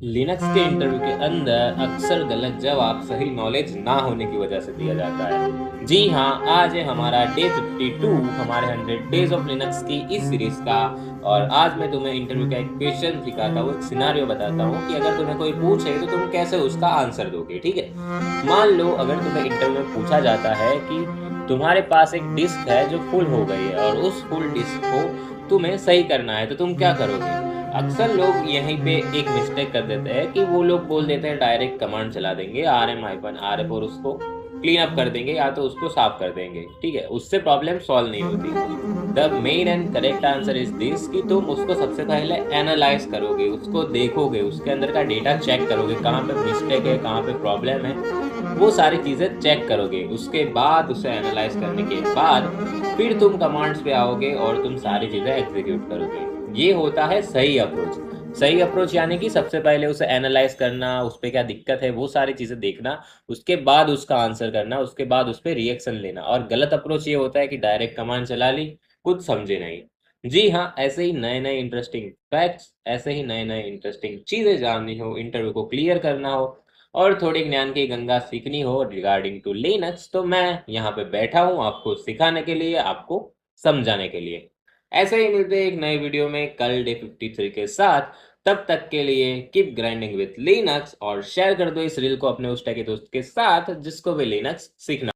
Linux के interview के अंदर अक्सर गलत जवाब सही नॉलेज ना होने की वजह से दिया जाता है। जी हाँ, आज है हमारा डे 52 हमारे 100 डेज ऑफ लिनक्स की इस सीरीज का। और आज मैं तुम्हें इंटरव्यू का एक क्वेश्चन सिखाता हूँ, एक सिनारियो बताता हूँ कि अगर तुम्हें कोई पूछे तो तुम कैसे उसका आंसर दोगे। ठीक है, मान लो अगर तुम्हें इंटरव्यू में पूछा जाता है कि तुम्हारे पास एक डिस्क है जो फुल हो गई है और उस फुल डिस्क को तुम्हें सही करना है, तो तुम क्या करोगे। अक्सर लोग यहीं पे एक मिस्टेक कर देते हैं कि वो लोग बोल देते हैं डायरेक्ट कमांड चला देंगे rm-rf और उसको क्लीन अप कर देंगे या तो उसको साफ कर देंगे। ठीक है, उससे प्रॉब्लम सॉल्व नहीं होती। The main and correct answer is this कि तुम उसको सबसे पहले एनालाइज करोगे, उसको देखोगे, उसके अंदर का डेटा चेक करोगे, कहाँ पे मिस्टेक है, कहाँ पे प्रॉब्लम है, वो सारी चीजें चेक करोगे। उसके बाद उसे एनालाइज करने के बाद फिर तुम कमांड्स पे आओगे और तुम सारी चीजें एग्जीक्यूट करोगे। ये होता है सही अप्रोच। सही अप्रोच यानी कि सबसे पहले उसे एनालाइज करना, उस पे क्या दिक्कत है वो सारी चीजें देखना, उसके बाद उसका आंसर करना, उसके बाद उस पे रिएक्शन लेना। और गलत अप्रोच ये होता है कि डायरेक्ट कमांड चला ली, कुछ समझे नहीं। जी हाँ, ऐसे ही नए नए इंटरेस्टिंग फैक्ट्स, ऐसे ही नए नए इंटरेस्टिंग चीजें जाननी हो, इंटरव्यू को क्लियर करना हो और थोड़ी ज्ञान की गंगा सीखनी हो रिगार्डिंग टू लिनक्स, तो मैं यहाँ पे बैठा हूँ आपको सिखाने के लिए, आपको समझाने के लिए। ऐसे ही मिलते हैं एक नए वीडियो में कल डे 53 के साथ। तब तक के लिए कीप ग्राइंडिंग विथ लिनक्स और शेयर कर दो इस रील को अपने उस के दोस्त के साथ जिसको भी लिनक्स सीखना